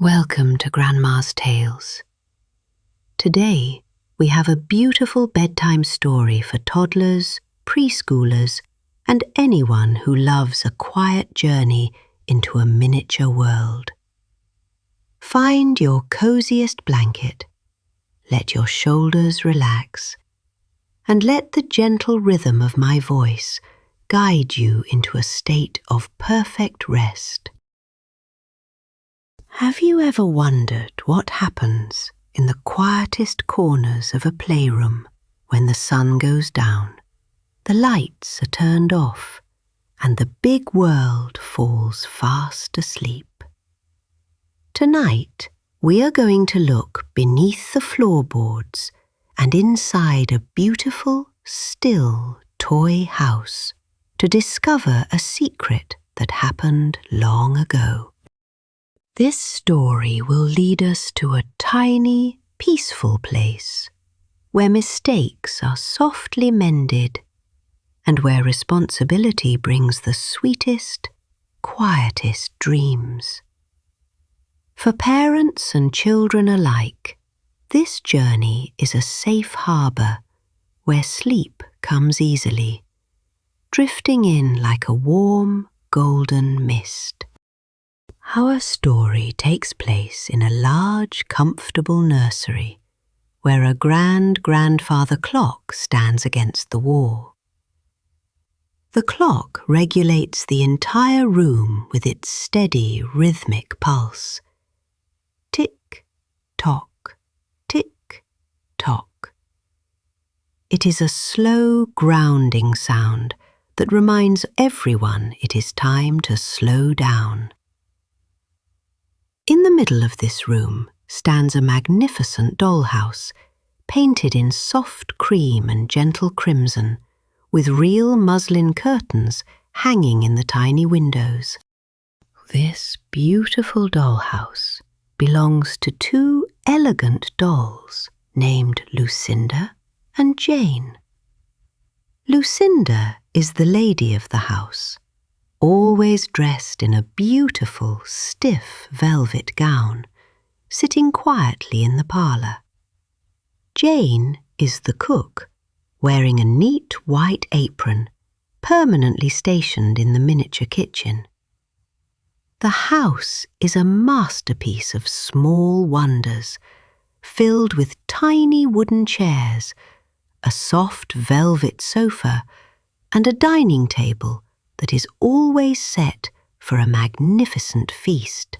Welcome to Grandma's Tales. Today, we have a beautiful bedtime story for toddlers, preschoolers, and anyone who loves a quiet journey into a miniature world. Find your coziest blanket, let your shoulders relax, and let the gentle rhythm of my voice guide you into a state of perfect rest. Have you ever wondered what happens in the quietest corners of a playroom when the sun goes down, the lights are turned off, and the big world falls fast asleep? Tonight, we are going to look beneath the floorboards and inside a beautiful, still toy house to discover a secret that happened long ago. This story will lead us to a tiny, peaceful place where mistakes are softly mended and where responsibility brings the sweetest, quietest dreams. For parents and children alike, this journey is a safe harbor where sleep comes easily, drifting in like a warm, golden mist. Our story takes place in a large, comfortable nursery where a grandfather clock stands against the wall. The clock regulates the entire room with its steady, rhythmic pulse. Tick-tock, tick-tock. It is a slow, grounding sound that reminds everyone it is time to slow down. In the middle of this room stands a magnificent dollhouse, painted in soft cream and gentle crimson, with real muslin curtains hanging in the tiny windows. This beautiful dollhouse belongs to two elegant dolls named Lucinda and Jane. Lucinda is the lady of the house, always dressed in a beautiful, stiff velvet gown, sitting quietly in the parlour. Jane is the cook, wearing a neat white apron, permanently stationed in the miniature kitchen. The house is a masterpiece of small wonders, filled with tiny wooden chairs, a soft velvet sofa, and a dining table that is always set for a magnificent feast.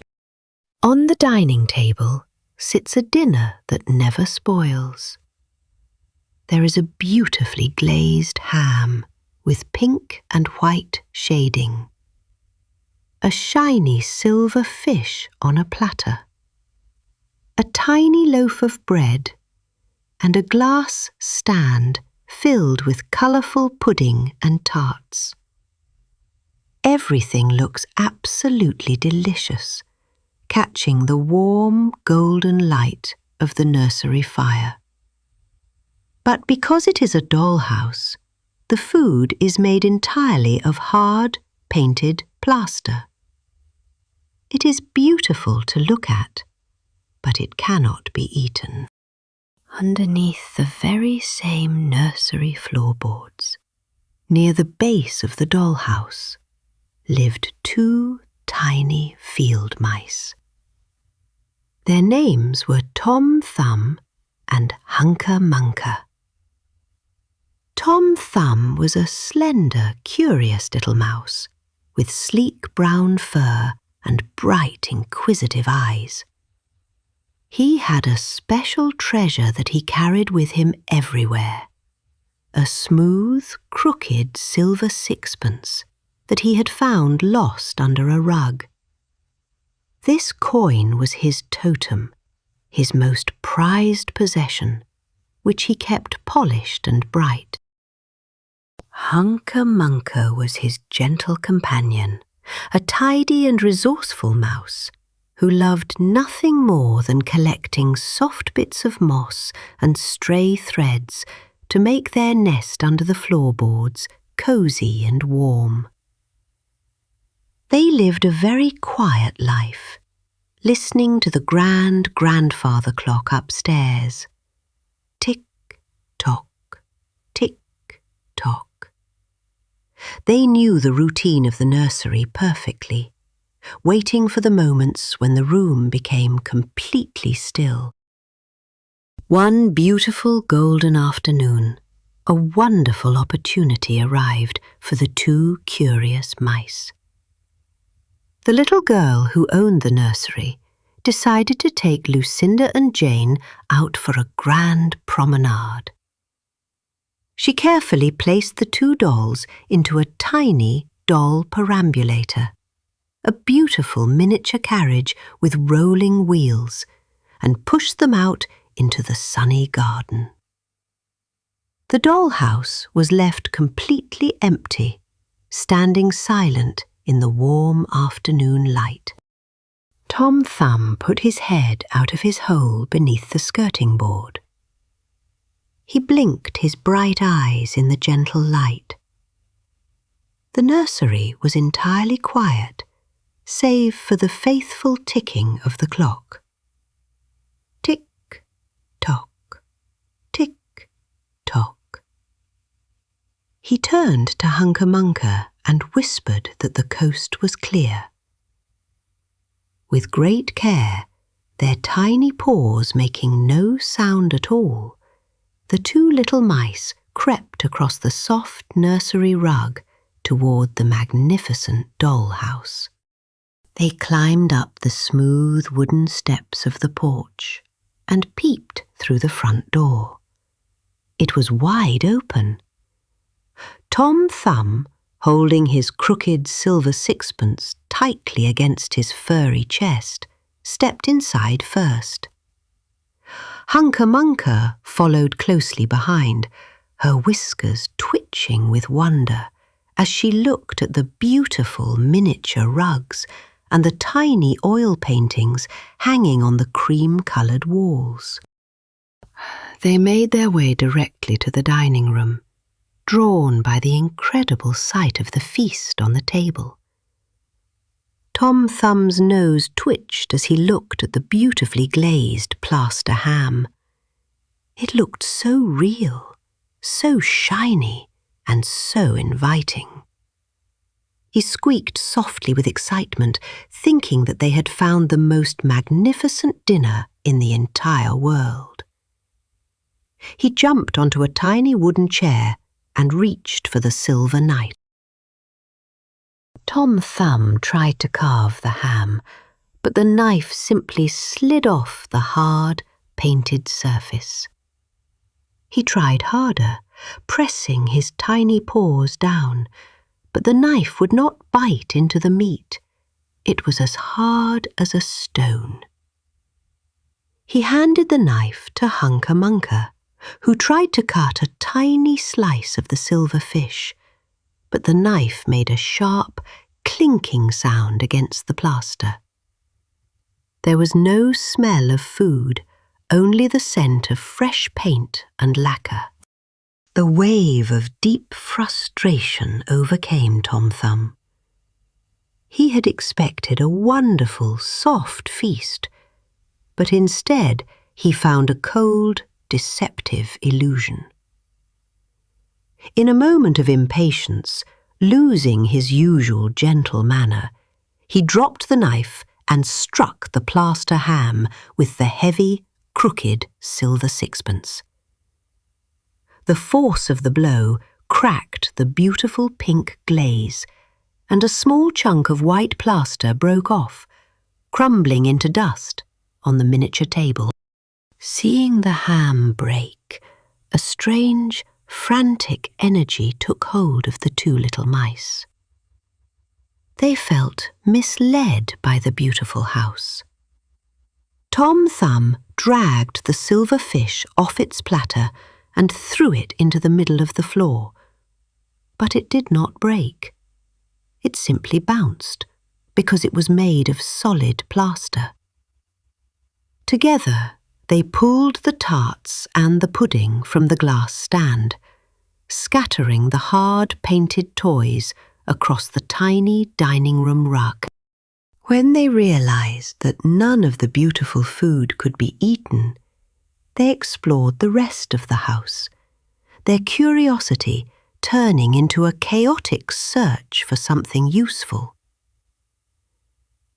On the dining table sits a dinner that never spoils. There is a beautifully glazed ham with pink and white shading, a shiny silver fish on a platter, a tiny loaf of bread, and a glass stand filled with colourful pudding and tarts. Everything looks absolutely delicious, catching the warm, golden light of the nursery fire. But because it is a dollhouse, the food is made entirely of hard, painted plaster. It is beautiful to look at, but it cannot be eaten. Underneath the very same nursery floorboards, near the base of the dollhouse, lived two tiny field mice. Their names were Tom Thumb and Hunker Munker. Tom Thumb was a slender, curious little mouse with sleek brown fur and bright, inquisitive eyes. He had a special treasure that he carried with him everywhere, a smooth, crooked silver sixpence that he had found lost under a rug. This coin was his totem, his most prized possession, which he kept polished and bright. Hunker Munker was his gentle companion, a tidy and resourceful mouse who loved nothing more than collecting soft bits of moss and stray threads to make their nest under the floorboards cozy and warm. They lived a very quiet life, listening to the grand grandfather clock upstairs. Tick-tock, tick-tock. They knew the routine of the nursery perfectly, waiting for the moments when the room became completely still. One beautiful golden afternoon, a wonderful opportunity arrived for the two curious mice. The little girl who owned the nursery decided to take Lucinda and Jane out for a grand promenade. She carefully placed the two dolls into a tiny doll perambulator, a beautiful miniature carriage with rolling wheels, and pushed them out into the sunny garden. The dollhouse was left completely empty, standing silent in the warm afternoon light. Tom Thumb put his head out of his hole beneath the skirting board. He blinked his bright eyes in the gentle light. The nursery was entirely quiet, save for the faithful ticking of the clock. Tick-tock, tick-tock. He turned to Hunca Munca and whispered that the coast was clear. With great care, their tiny paws making no sound at all, the two little mice crept across the soft nursery rug toward the magnificent dollhouse. They climbed up the smooth wooden steps of the porch and peeped through the front door. It was wide open. Tom Thumb, holding his crooked silver sixpence tightly against his furry chest, stepped inside first. Hunca Munca followed closely behind, her whiskers twitching with wonder as she looked at the beautiful miniature rugs and the tiny oil paintings hanging on the cream-coloured walls. They made their way directly to the dining room, drawn by the incredible sight of the feast on the table. Tom Thumb's nose twitched as he looked at the beautifully glazed plaster ham. It looked so real, so shiny, and so inviting. He squeaked softly with excitement, thinking that they had found the most magnificent dinner in the entire world. He jumped onto a tiny wooden chair and reached for the silver knife. Tom Thumb tried to carve the ham, but the knife simply slid off the hard, painted surface. He tried harder, pressing his tiny paws down, but the knife would not bite into the meat. It was as hard as a stone. He handed the knife to Hunca Munca, who tried to cut a tiny slice of the silver fish, but the knife made a sharp, clinking sound against the plaster. There was no smell of food, only the scent of fresh paint and lacquer. The wave of deep frustration overcame Tom Thumb. He had expected a wonderful, soft feast, but instead he found a cold, deceptive illusion. In a moment of impatience, losing his usual gentle manner, he dropped the knife and struck the plaster ham with the heavy, crooked silver sixpence. The force of the blow cracked the beautiful pink glaze, and a small chunk of white plaster broke off, crumbling into dust on the miniature table. Seeing the ham break, a strange, frantic energy took hold of the two little mice. They felt misled by the beautiful house. Tom Thumb dragged the silver fish off its platter and threw it into the middle of the floor. But it did not break. It simply bounced, because it was made of solid plaster. Together, they pulled the tarts and the pudding from the glass stand, scattering the hard painted toys across the tiny dining room rug. When they realized that none of the beautiful food could be eaten, they explored the rest of the house, their curiosity turning into a chaotic search for something useful.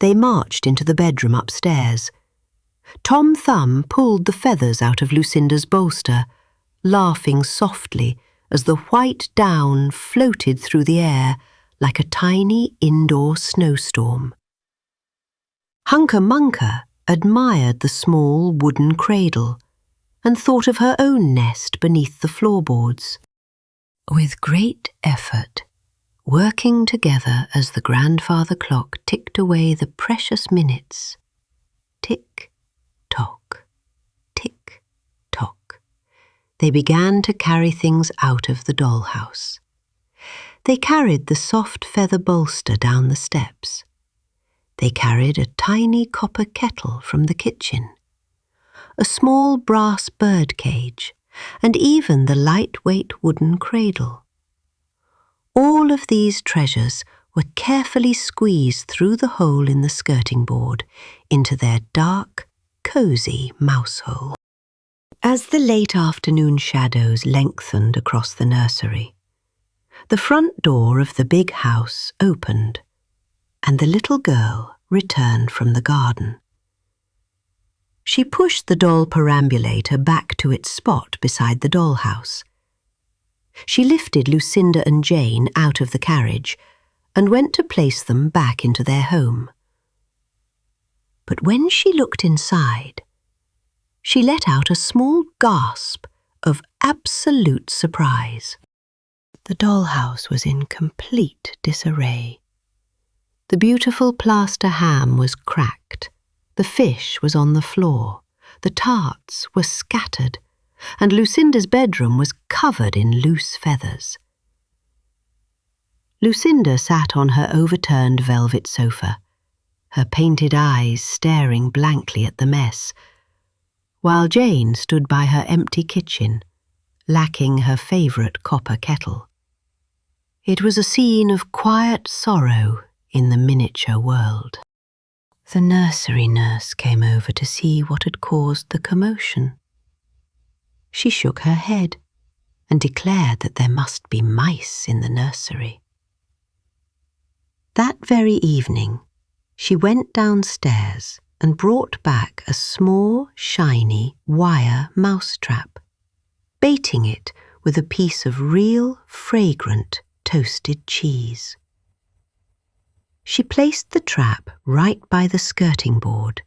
They marched into the bedroom upstairs. Tom Thumb pulled the feathers out of Lucinda's bolster, laughing softly as the white down floated through the air like a tiny indoor snowstorm. Hunca Munca admired the small wooden cradle and thought of her own nest beneath the floorboards. With great effort, working together as the grandfather clock ticked away the precious minutes, tick-tock, tick-tock, they began to carry things out of the dollhouse. They carried the soft feather bolster down the steps. They carried a tiny copper kettle from the kitchen, a small brass bird cage, and even the lightweight wooden cradle. All of these treasures were carefully squeezed through the hole in the skirting board into their dark, cosy mouse hole. As the late afternoon shadows lengthened across the nursery, the front door of the big house opened, and the little girl returned from the garden. She pushed the doll perambulator back to its spot beside the dollhouse. She lifted Lucinda and Jane out of the carriage and went to place them back into their home. But when she looked inside, she let out a small gasp of absolute surprise. The dollhouse was in complete disarray. The beautiful plaster ham was cracked, the fish was on the floor, the tarts were scattered, and Lucinda's bedroom was covered in loose feathers. Lucinda sat on her overturned velvet sofa, her painted eyes staring blankly at the mess, while Jane stood by her empty kitchen, lacking her favourite copper kettle. It was a scene of quiet sorrow in the miniature world. The nursery nurse came over to see what had caused the commotion. She shook her head and declared that there must be mice in the nursery. That very evening, she went downstairs and brought back a small, shiny wire mousetrap, baiting it with a piece of real, fragrant toasted cheese. She placed the trap right by the skirting board,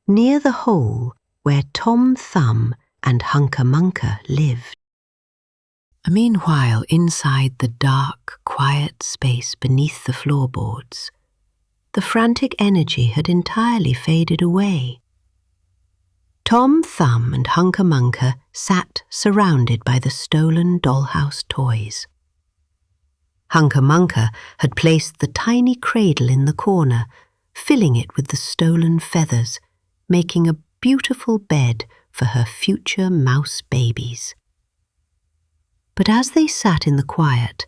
near the hole where Tom Thumb and Hunca Munca lived. Meanwhile, inside the dark, quiet space beneath the floorboards, the frantic energy had entirely faded away. Tom Thumb and Hunca Munca sat surrounded by the stolen dollhouse toys. Hunca Munca had placed the tiny cradle in the corner, filling it with the stolen feathers, making a beautiful bed for her future mouse babies. But as they sat in the quiet,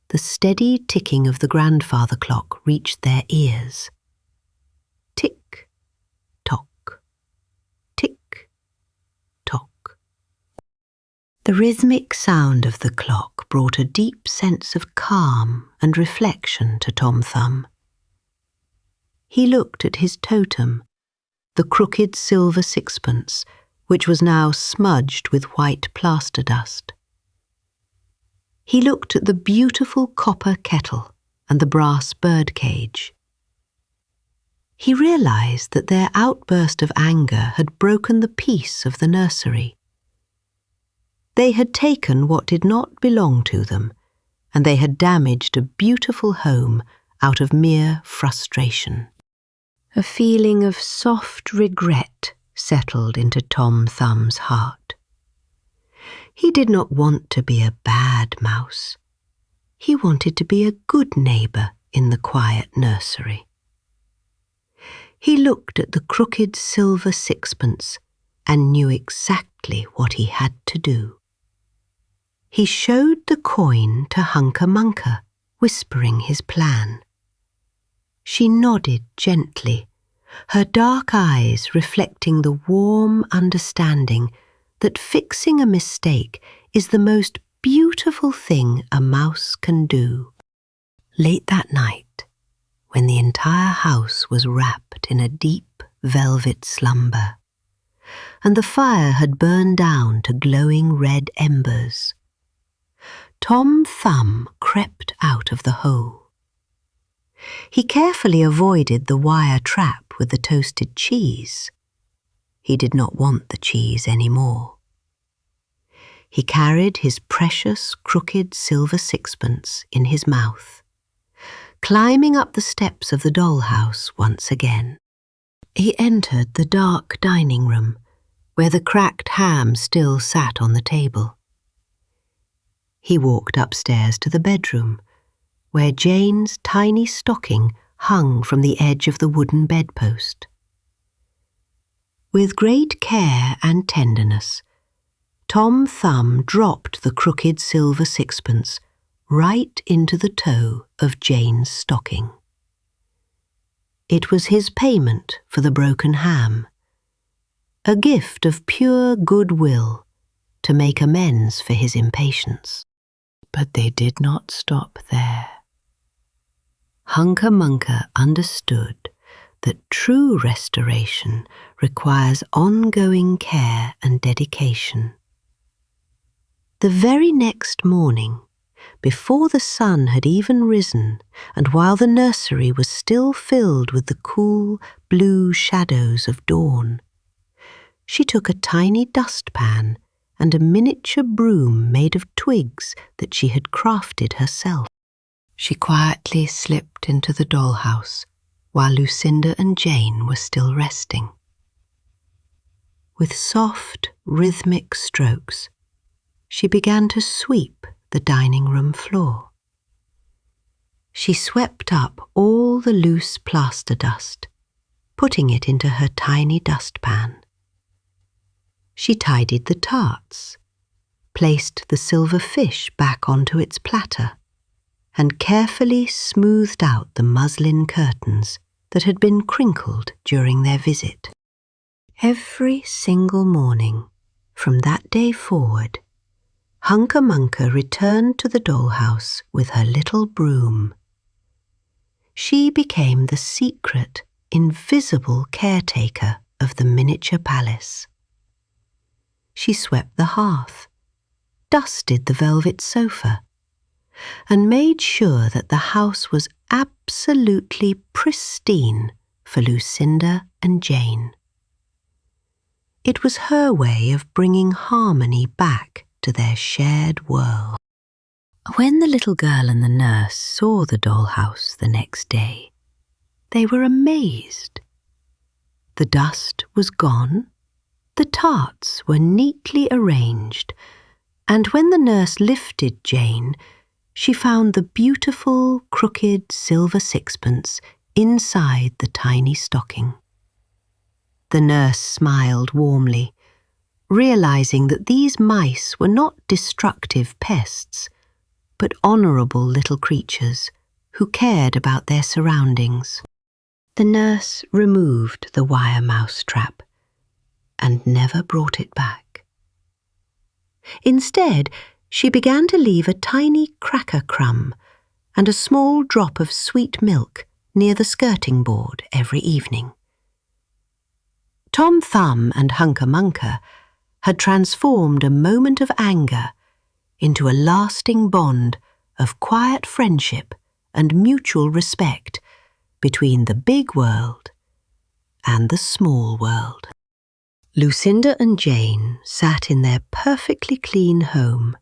the steady ticking of the grandfather clock reached their ears. Tick-tock, tick-tock. The rhythmic sound of the clock brought a deep sense of calm and reflection to Tom Thumb. He looked at his totem, the crooked silver sixpence, which was now smudged with white plaster dust. He looked at the beautiful copper kettle and the brass bird cage. He realized that their outburst of anger had broken the peace of the nursery. They had taken what did not belong to them, and they had damaged a beautiful home out of mere frustration. A feeling of soft regret settled into Tom Thumb's heart. He did not want to be a bad mouse. He wanted to be a good neighbour in the quiet nursery. He looked at the crooked silver sixpence and knew exactly what he had to do. He showed the coin to Hunca Munca, whispering his plan. She nodded gently, her dark eyes reflecting the warm understanding that fixing a mistake is the most beautiful thing a mouse can do. Late that night, when the entire house was wrapped in a deep velvet slumber, and the fire had burned down to glowing red embers, Tom Thumb crept out of the hole. He carefully avoided the wire trap with the toasted cheese. He did not want the cheese any more. He carried his precious crooked silver sixpence in his mouth, climbing up the steps of the dollhouse once again. He entered the dark dining room, where the cracked ham still sat on the table. He walked upstairs to the bedroom, where Jane's tiny stocking hung from the edge of the wooden bedpost. With great care and tenderness, Tom Thumb dropped the crooked silver sixpence right into the toe of Jane's stocking. It was his payment for the broken ham, a gift of pure goodwill to make amends for his impatience. But they did not stop there. Hunca Munca understood that true restoration requires ongoing care and dedication. The very next morning, before the sun had even risen, and while the nursery was still filled with the cool, blue shadows of dawn, she took a tiny dustpan and a miniature broom made of twigs that she had crafted herself. She quietly slipped into the dollhouse while Lucinda and Jane were still resting. With soft, rhythmic strokes, she began to sweep the dining room floor. She swept up all the loose plaster dust, putting it into her tiny dustpan. She tidied the tarts, placed the silver fish back onto its platter, and carefully smoothed out the muslin curtains that had been crinkled during their visit. Every single morning, from that day forward, Hunca Munca returned to the dollhouse with her little broom. She became the secret, invisible caretaker of the miniature palace. She swept the hearth, dusted the velvet sofa, and made sure that the house was absolutely pristine for Lucinda and Jane. It was her way of bringing harmony back to their shared world. When the little girl and the nurse saw the dollhouse the next day, they were amazed. The dust was gone, the tarts were neatly arranged, and when the nurse lifted Jane, she found the beautiful, crooked silver sixpence inside the tiny stocking. The nurse smiled warmly, realizing that these mice were not destructive pests, but honorable little creatures who cared about their surroundings. The nurse removed the wire mouse trap and never brought it back. Instead, she began to leave a tiny cracker crumb and a small drop of sweet milk near the skirting board every evening. Tom Thumb and Hunca Munca had transformed a moment of anger into a lasting bond of quiet friendship and mutual respect between the big world and the small world. Lucinda and Jane sat in their perfectly clean home,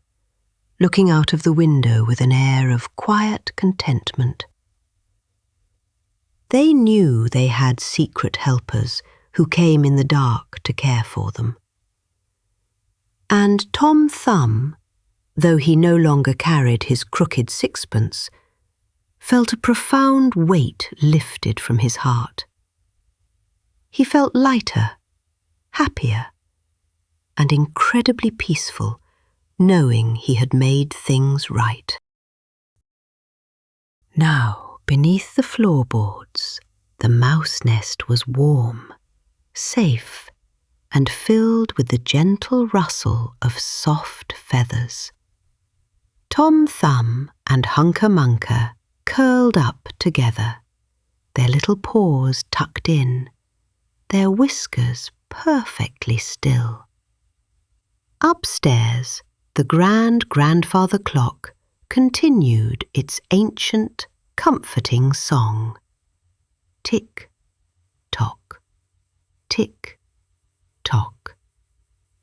looking out of the window with an air of quiet contentment. They knew they had secret helpers who came in the dark to care for them. And Tom Thumb, though he no longer carried his crooked sixpence, felt a profound weight lifted from his heart. He felt lighter, happier, and incredibly peaceful, knowing he had made things right. Now, beneath the floorboards, the mouse nest was warm, safe, and filled with the gentle rustle of soft feathers. Tom Thumb and Hunker Munker curled up together, their little paws tucked in, their whiskers perfectly still. Upstairs, the grand-grandfather clock continued its ancient, comforting song. Tick-tock, tick-tock.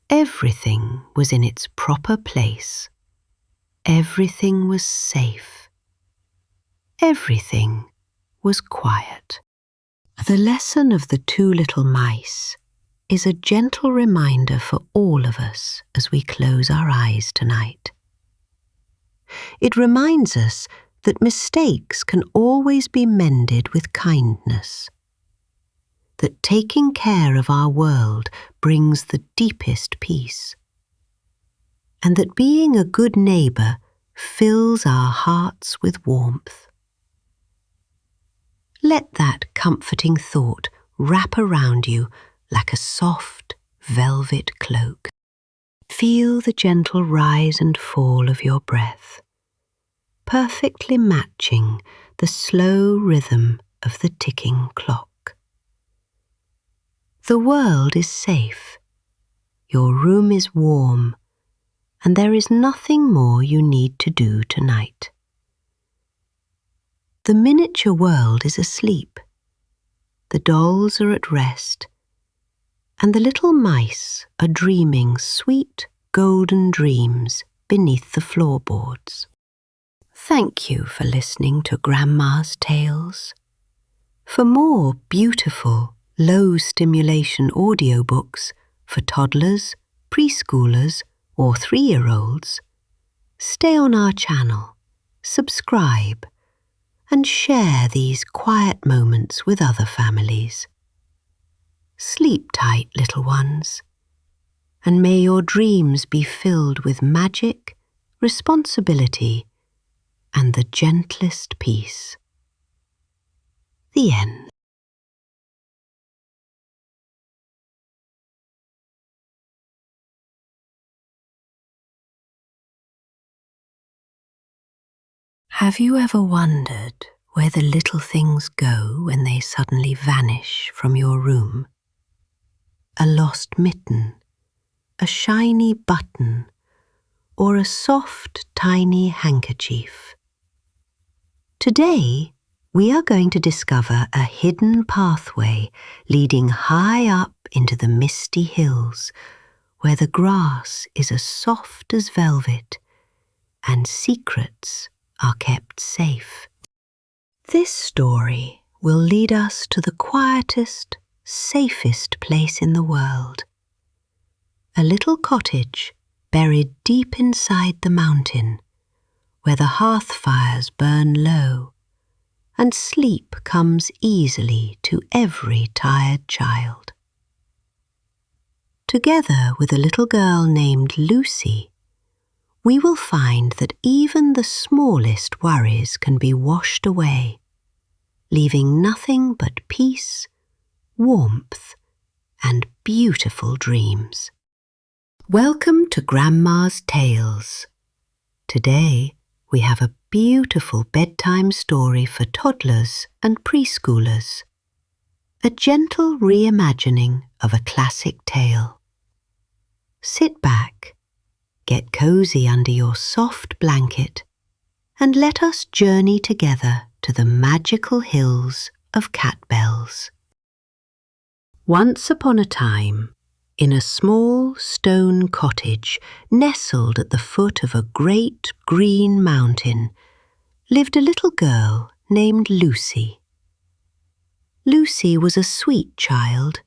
Everything was in its proper place. Everything was safe. Everything was quiet. The lesson of the two little mice is a gentle reminder for all of us as we close our eyes tonight. It reminds us that mistakes can always be mended with kindness, that taking care of our world brings the deepest peace, and that being a good neighbour fills our hearts with warmth. Let that comforting thought wrap around you like a soft velvet cloak. Feel the gentle rise and fall of your breath, perfectly matching the slow rhythm of the ticking clock. The world is safe, your room is warm, and there is nothing more you need to do tonight. The miniature world is asleep, the dolls are at rest, and the little mice are dreaming sweet, golden dreams beneath the floorboards. Thank you for listening to Grandma's Tales. For more beautiful, low-stimulation audiobooks for toddlers, preschoolers, or 3-year-olds, stay on our channel, subscribe, and share these quiet moments with other families. Sleep tight, little ones, and may your dreams be filled with magic, responsibility, and the gentlest peace. The end. Have you ever wondered where the little things go when they suddenly vanish from your room? A lost mitten, a shiny button, or a soft, tiny handkerchief? Today, we are going to discover a hidden pathway leading high up into the misty hills, where the grass is as soft as velvet and secrets are kept safe. This story will lead us to the quietest, safest place in the world. A little cottage buried deep inside the mountain, where the hearth fires burn low, and sleep comes easily to every tired child. Together with a little girl named Lucy, we will find that even the smallest worries can be washed away, leaving nothing but peace, warmth, and beautiful dreams. Welcome to Grandma's Tales. Today, we have a beautiful bedtime story for toddlers and preschoolers. A gentle reimagining of a classic tale. Sit back, get cozy under your soft blanket, and let us journey together to the magical hills of Cat Bells. Once upon a time, in a small stone cottage nestled at the foot of a great green mountain, lived a little girl named Lucy. Lucy was a sweet child,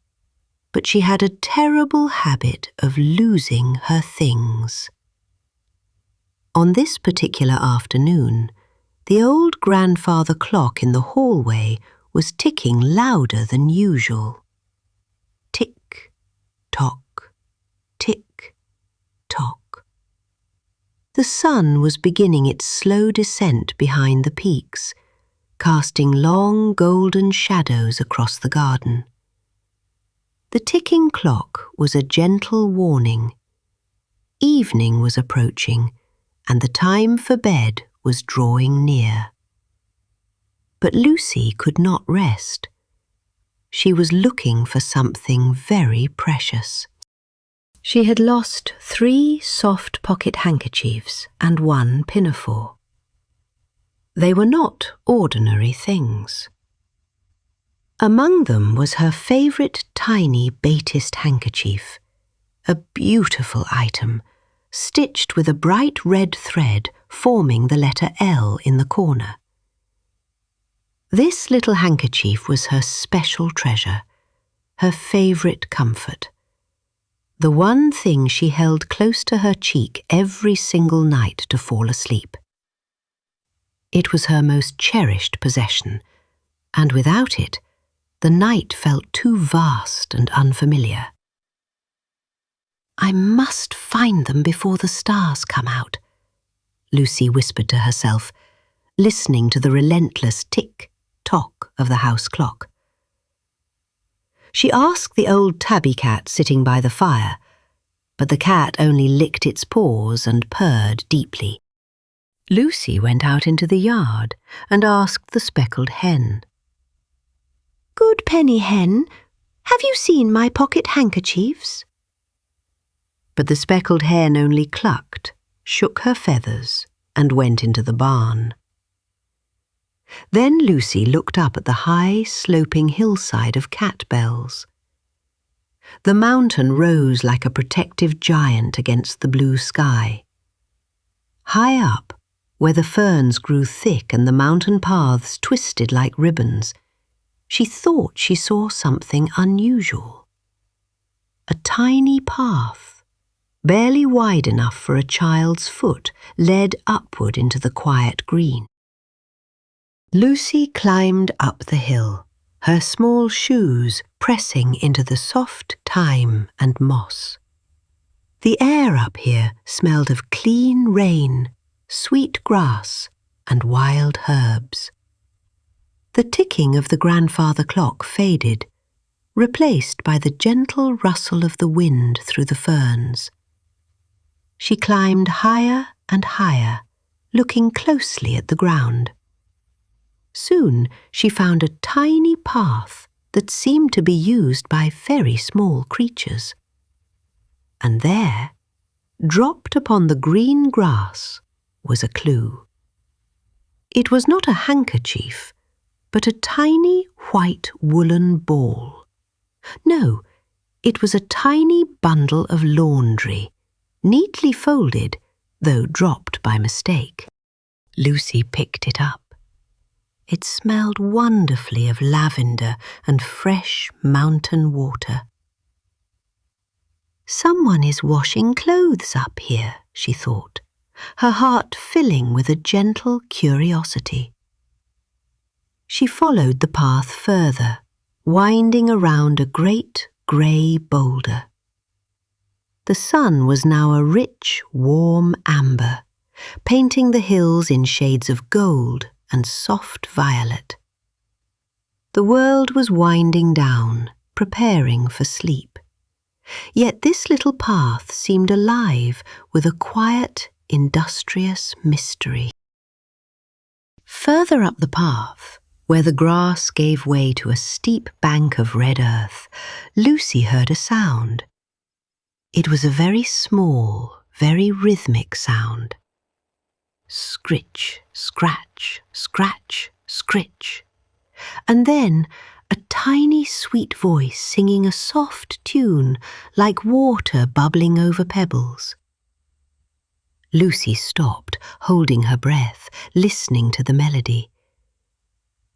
but she had a terrible habit of losing her things. On this particular afternoon, the old grandfather clock in the hallway was ticking louder than usual. Tick-tock, tick-tock. The sun was beginning its slow descent behind the peaks, casting long golden shadows across the garden. The ticking clock was a gentle warning. Evening was approaching, and the time for bed was drawing near. But Lucy could not rest. She was looking for something very precious. She had lost 3 soft pocket handkerchiefs and 1 pinafore. They were not ordinary things. Among them was her favourite tiny batist handkerchief, a beautiful item, stitched with a bright red thread forming the letter L in the corner. This little handkerchief was her special treasure, her favourite comfort. The one thing she held close to her cheek every single night to fall asleep. It was her most cherished possession, and without it, the night felt too vast and unfamiliar. "I must find them before the stars come out," Lucy whispered to herself, listening to the relentless tick-tock of the house clock. She asked the old tabby cat sitting by the fire, but the cat only licked its paws and purred deeply. Lucy went out into the yard and asked the speckled hen. "Good penny hen, have you seen my pocket handkerchiefs?" But the speckled hen only clucked, shook her feathers, and went into the barn. Then Lucy looked up at the high, sloping hillside of cat bells. The mountain rose like a protective giant against the blue sky. High up, where the ferns grew thick and the mountain paths twisted like ribbons, she thought she saw something unusual. A tiny path, barely wide enough for a child's foot, led upward into the quiet green. Lucy climbed up the hill, her small shoes pressing into the soft thyme and moss. The air up here smelled of clean rain, sweet grass, and wild herbs. The ticking of the grandfather clock faded, replaced by the gentle rustle of the wind through the ferns. She climbed higher and higher, looking closely at the ground. Soon she found a tiny path that seemed to be used by very small creatures. And there, dropped upon the green grass, was a clue. It was not a handkerchief, but a tiny white woolen ball. No, it was a tiny bundle of laundry, neatly folded, though dropped by mistake. Lucy picked it up. It smelled wonderfully of lavender and fresh mountain water. "Someone is washing clothes up here," she thought, her heart filling with a gentle curiosity. She followed the path further, winding around a great grey boulder. The sun was now a rich, warm amber, painting the hills in shades of gold and soft violet. The world was winding down, preparing for sleep. Yet this little path seemed alive with a quiet, industrious mystery. Further up the path, where the grass gave way to a steep bank of red earth, Lucy heard a sound. It was a very small, very rhythmic sound. Scritch, scratch, scratch, scritch. And then a tiny sweet voice singing a soft tune like water bubbling over pebbles. Lucy stopped, holding her breath, listening to the melody.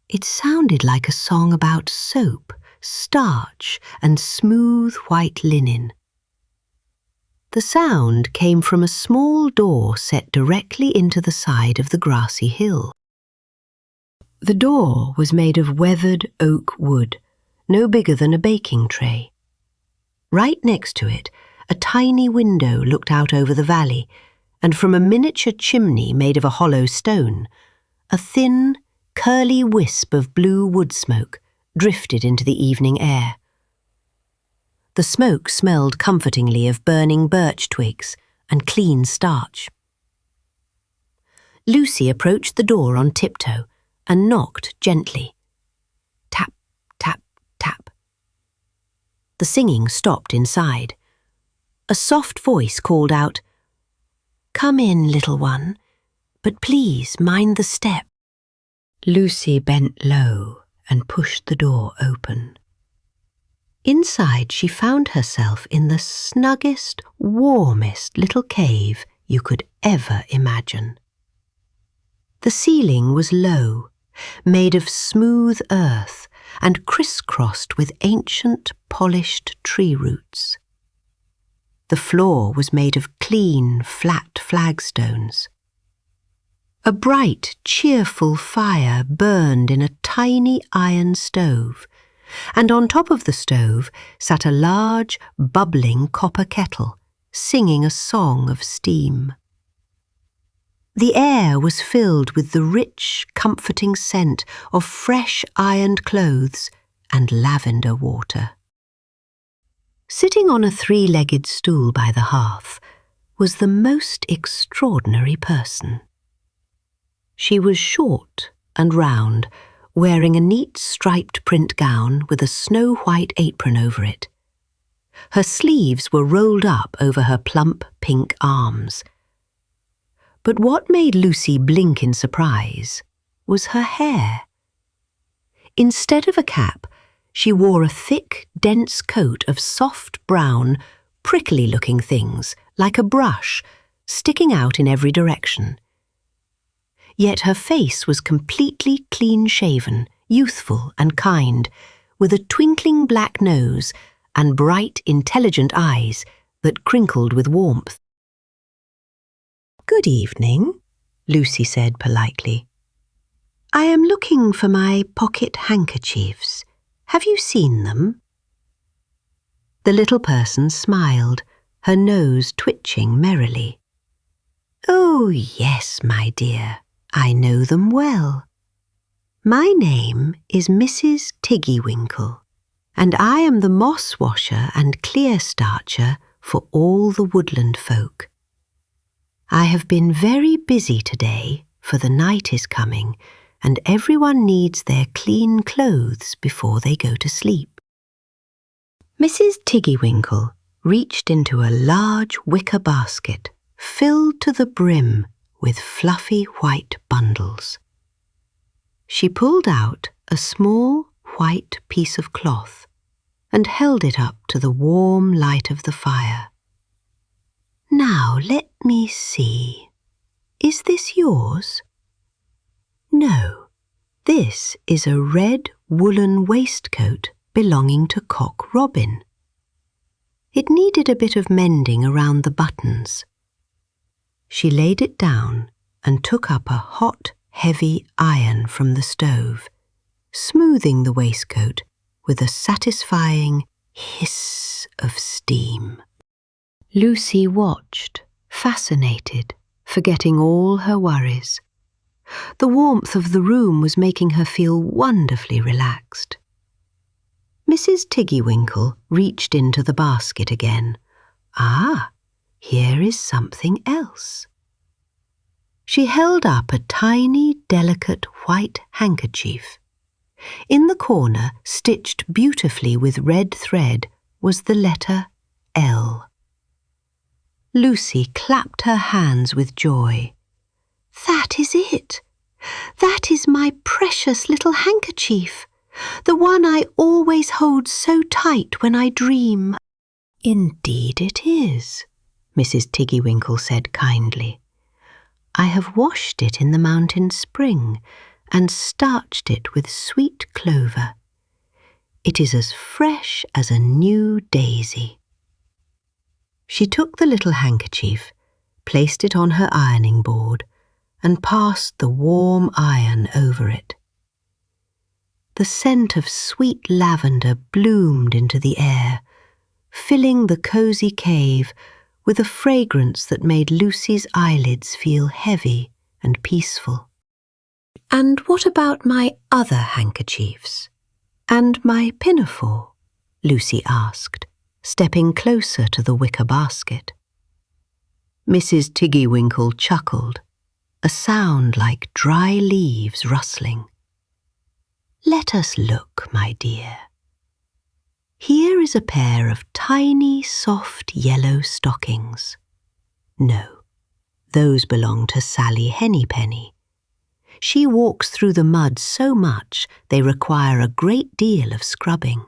It sounded like a song about soap, starch, and smooth white linen. The sound came from a small door set directly into the side of the grassy hill. The door was made of weathered oak wood, no bigger than a baking tray. Right next to it, a tiny window looked out over the valley, and from a miniature chimney made of a hollow stone, a thin, curly wisp of blue wood smoke drifted into the evening air. The smoke smelled comfortingly of burning birch twigs and clean starch. Lucy approached the door on tiptoe and knocked gently. Tap, tap, tap. The singing stopped inside. A soft voice called out, "Come in, little one, but please mind the step." Lucy bent low and pushed the door open. Inside, she found herself in the snuggest, warmest little cave you could ever imagine. The ceiling was low, made of smooth earth and crisscrossed with ancient, polished tree roots. The floor was made of clean, flat flagstones. A bright, cheerful fire burned in a tiny iron stove, and on top of the stove sat a large, bubbling copper kettle, singing a song of steam. The air was filled with the rich, comforting scent of fresh ironed clothes and lavender water. Sitting on a three-legged stool by the hearth was the most extraordinary person. She was short and round, wearing a neat striped print gown with a snow-white apron over it. Her sleeves were rolled up over her plump pink arms. But what made Lucy blink in surprise was her hair. Instead of a cap, she wore a thick, dense coat of soft brown, prickly-looking things, like a brush, sticking out in every direction. Yet her face was completely clean-shaven, youthful and kind, with a twinkling black nose and bright, intelligent eyes that crinkled with warmth. "Good evening," Lucy said politely. "I am looking for my pocket handkerchiefs. Have you seen them?" The little person smiled, her nose twitching merrily. "Oh, yes, my dear. I know them well. My name is Mrs. Tiggy-Winkle, and I am the moss washer and clear starcher for all the woodland folk. I have been very busy today, for the night is coming, and everyone needs their clean clothes before they go to sleep." Mrs. Tiggy-Winkle reached into a large wicker basket filled to the brim with fluffy white bundles. She pulled out a small white piece of cloth and held it up to the warm light of the fire. "Now let me see. Is this yours?" "No, this is a red woolen waistcoat belonging to Cock Robin. It needed a bit of mending around the buttons." She laid it down and took up a hot, heavy iron from the stove, smoothing the waistcoat with a satisfying hiss of steam. Lucy watched, fascinated, forgetting all her worries. The warmth of the room was making her feel wonderfully relaxed. Mrs. Tiggy-Winkle reached into the basket again. "Ah, here is something else." She held up a tiny, delicate white handkerchief. In the corner, stitched beautifully with red thread, was the letter L. Lucy clapped her hands with joy. "That is it! That is my precious little handkerchief, the one I always hold so tight when I dream." "Indeed it is," Mrs. Tiggy-Winkle said kindly. "I have washed it in the mountain spring and starched it with sweet clover. It is as fresh as a new daisy." She took the little handkerchief, placed it on her ironing board, and passed the warm iron over it. The scent of sweet lavender bloomed into the air, filling the cosy cave with a fragrance that made Lucy's eyelids feel heavy and peaceful. "And what about my other handkerchiefs? And my pinafore?" Lucy asked, stepping closer to the wicker basket. Mrs. Tiggy-Winkle chuckled, a sound like dry leaves rustling. "Let us look, my dear. Here is a pair of tiny, soft yellow stockings. No, those belong to Sally Hennypenny. She walks through the mud so much they require a great deal of scrubbing."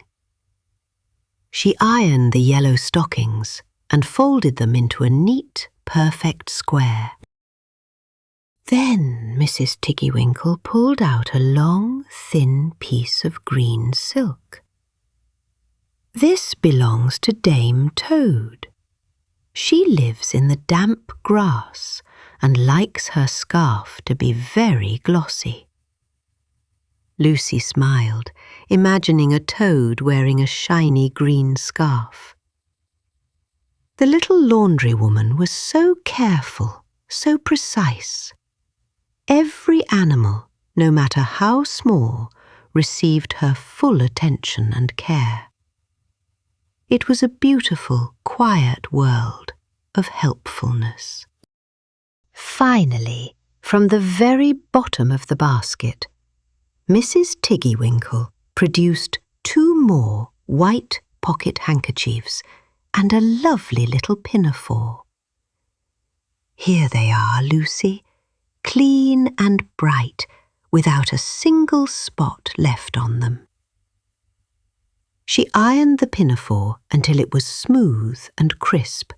She ironed the yellow stockings and folded them into a neat, perfect square. Then Mrs. Tiggy-Winkle pulled out a long, thin piece of green silk. "This belongs to Dame Toad. She lives in the damp grass and likes her scarf to be very glossy." Lucy smiled, imagining a toad wearing a shiny green scarf. The little laundry woman was so careful, so precise. Every animal, no matter how small, received her full attention and care. It was a beautiful, quiet world of helpfulness. Finally, from the very bottom of the basket, Mrs. Tiggy-Winkle produced 2 more white pocket handkerchiefs and a lovely little pinafore. "Here they are, Lucy, clean and bright, without a single spot left on them." She ironed the pinafore until it was smooth and crisp,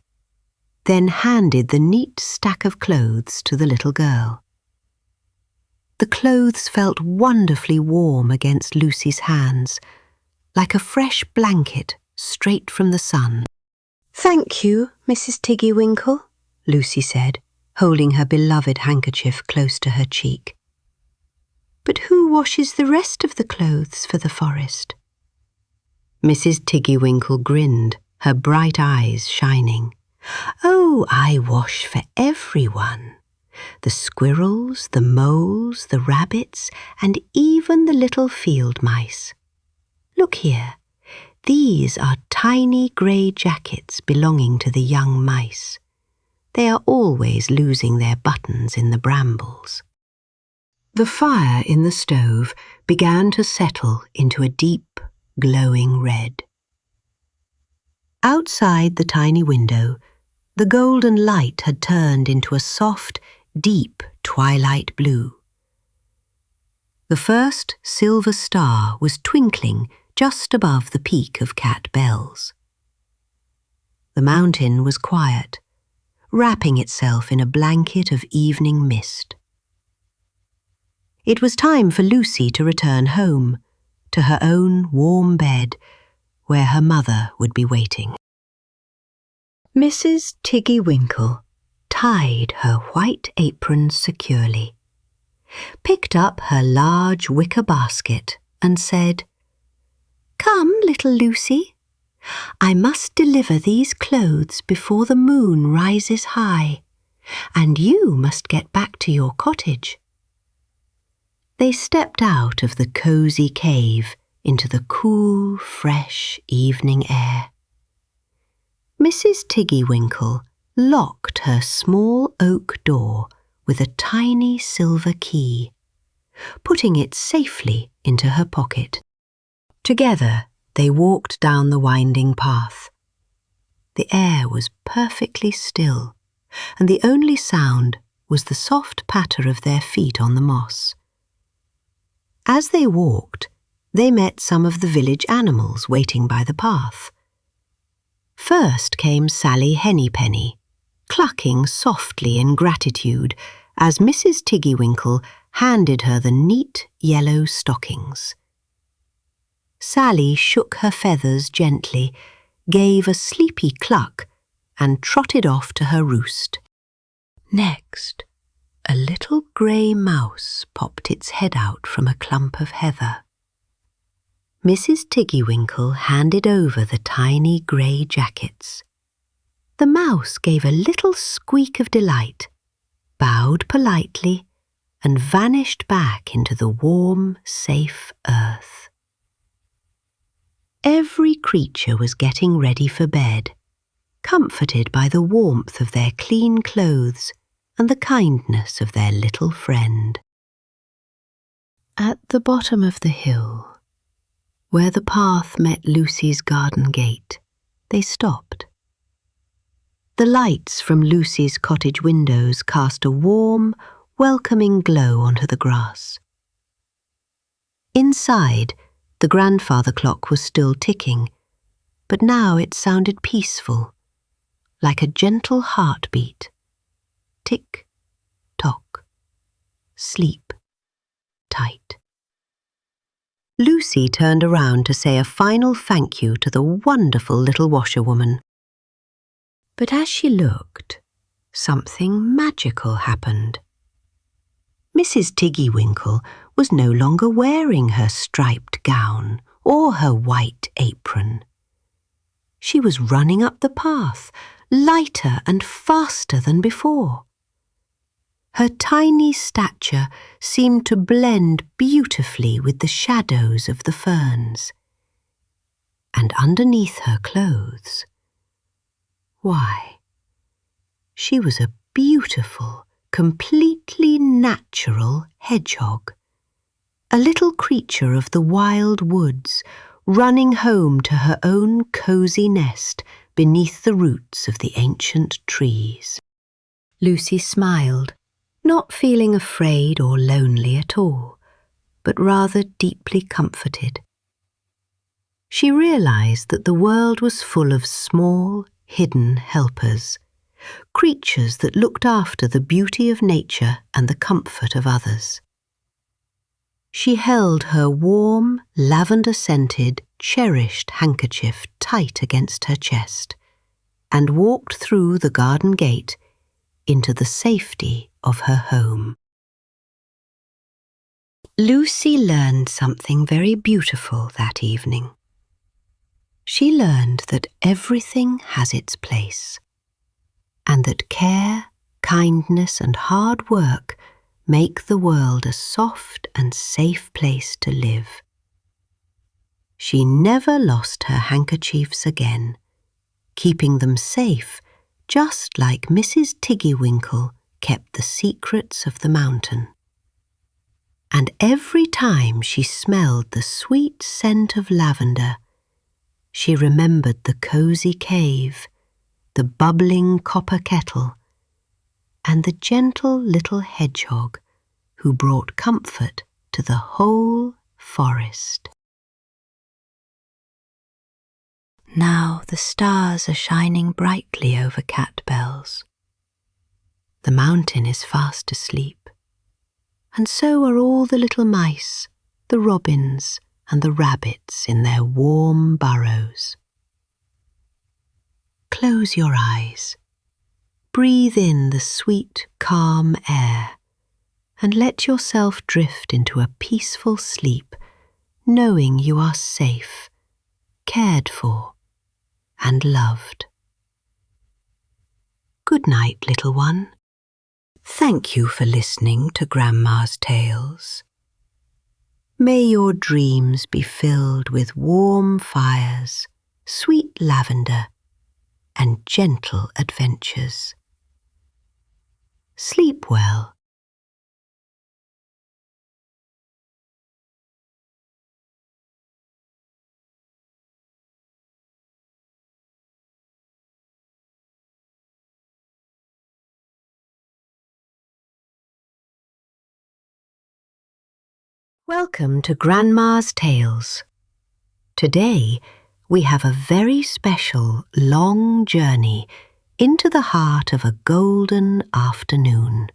then handed the neat stack of clothes to the little girl. The clothes felt wonderfully warm against Lucy's hands, like a fresh blanket straight from the sun. "Thank you, Mrs. Tiggy-Winkle," Lucy said, holding her beloved handkerchief close to her cheek. "But who washes the rest of the clothes for the forest?" Mrs. Tiggy-Winkle grinned, her bright eyes shining. "Oh, I wash for everyone. The squirrels, the moles, the rabbits, and even the little field mice. Look here. These are tiny grey jackets belonging to the young mice. They are always losing their buttons in the brambles." The fire in the stove began to settle into a deep, glowing red. Outside the tiny window, the golden light had turned into a soft, deep twilight blue. The first silver star was twinkling just above the peak of Cat Bells. The mountain was quiet, wrapping itself in a blanket of evening mist. It was time for Lucy to return home, to her own warm bed, where her mother would be waiting. Mrs. Tiggy-Winkle tied her white apron securely, picked up her large wicker basket and said, "Come, little Lucy. I must deliver these clothes before the moon rises high, and you must get back to your cottage." They stepped out of the cosy cave into the cool, fresh evening air. Mrs. Tiggy-Winkle locked her small oak door with a tiny silver key, putting it safely into her pocket. Together they walked down the winding path. The air was perfectly still, and the only sound was the soft patter of their feet on the moss. As they walked, they met some of the village animals waiting by the path. First came Sally Hennypenny, clucking softly in gratitude as Mrs. Tiggy-Winkle handed her the neat yellow stockings. Sally shook her feathers gently, gave a sleepy cluck, and trotted off to her roost. Next, a little grey mouse popped its head out from a clump of heather. Mrs. Tiggy-Winkle handed over the tiny grey jackets. The mouse gave a little squeak of delight, bowed politely, and vanished back into the warm, safe earth. Every creature was getting ready for bed, comforted by the warmth of their clean clothes and the kindness of their little friend. At the bottom of the hill, where the path met Lucy's garden gate, they stopped. The lights from Lucy's cottage windows cast a warm, welcoming glow onto the grass. Inside, the grandfather clock was still ticking, but now it sounded peaceful, like a gentle heartbeat. Tick, tock, sleep tight. Lucy turned around to say a final thank you to the wonderful little washerwoman. But as she looked, something magical happened. Mrs. Tiggy-Winkle was no longer wearing her striped gown or her white apron. She was running up the path, lighter and faster than before. Her tiny stature seemed to blend beautifully with the shadows of the ferns. And underneath her clothes, why, she was a beautiful, completely natural hedgehog, a little creature of the wild woods, running home to her own cosy nest beneath the roots of the ancient trees. Lucy smiled, not feeling afraid or lonely at all, but rather deeply comforted. She realized that the world was full of small, hidden helpers, creatures that looked after the beauty of nature and the comfort of others. She held her warm, lavender-scented, cherished handkerchief tight against her chest and walked through the garden gate into the safety of her home. Lucy learned something very beautiful that evening. She learned that everything has its place, and that care, kindness, and hard work make the world a soft and safe place to live. She never lost her handkerchiefs again, keeping them safe just like Mrs. Tiggy-Winkle kept the secrets of the mountain. And every time she smelled the sweet scent of lavender, she remembered the cosy cave, the bubbling copper kettle, and the gentle little hedgehog who brought comfort to the whole forest. Now the stars are shining brightly over Cat Bells. The mountain is fast asleep, and so are all the little mice, the robins, and the rabbits in their warm burrows. Close your eyes, breathe in the sweet, calm air, and let yourself drift into a peaceful sleep, knowing you are safe, cared for, and loved. Good night, little one. Thank you for listening to Grandma's Tales. May your dreams be filled with warm fires, sweet lavender, and gentle adventures. Sleep well. Welcome to Grandma's Tales. Today, we have a very special, long journey into the heart of a golden afternoon.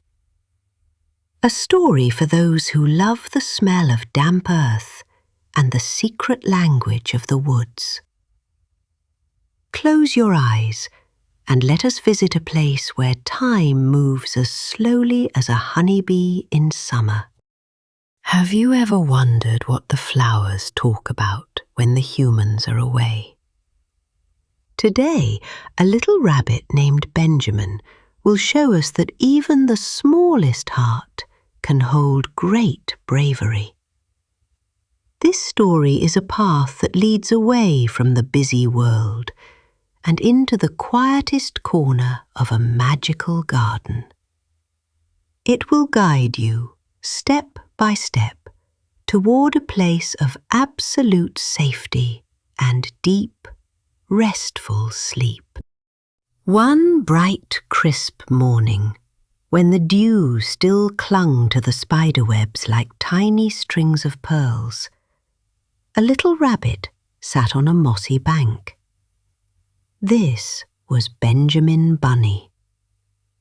A story for those who love the smell of damp earth and the secret language of the woods. Close your eyes and let us visit a place where time moves as slowly as a honeybee in summer. Have you ever wondered what the flowers talk about when the humans are away? Today, a little rabbit named Benjamin will show us that even the smallest heart can hold great bravery. This story is a path that leads away from the busy world and into the quietest corner of a magical garden. It will guide you, step by step, toward a place of absolute safety and deep, restful sleep. One bright, crisp morning, when the dew still clung to the spiderwebs like tiny strings of pearls, a little rabbit sat on a mossy bank. This was Benjamin Bunny.